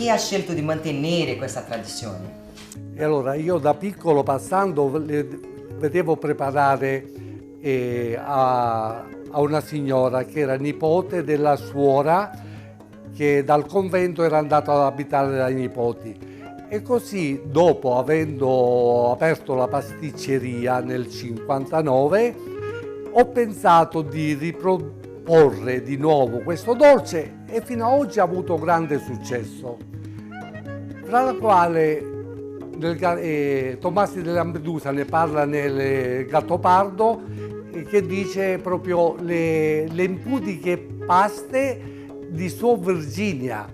perché ha scelto di mantenere questa tradizione? E allora io da piccolo passando vedevo preparare a una signora che era nipote della suora che dal convento era andata ad abitare dai nipoti. E così, dopo, avendo aperto la pasticceria nel 59, ho pensato di riproporre di nuovo questo dolce e fino ad oggi ha avuto grande successo. Tra la quale Tomasi de Lampedusa ne parla nel Gattopardo, che dice proprio le impudiche paste di Suor Virginia.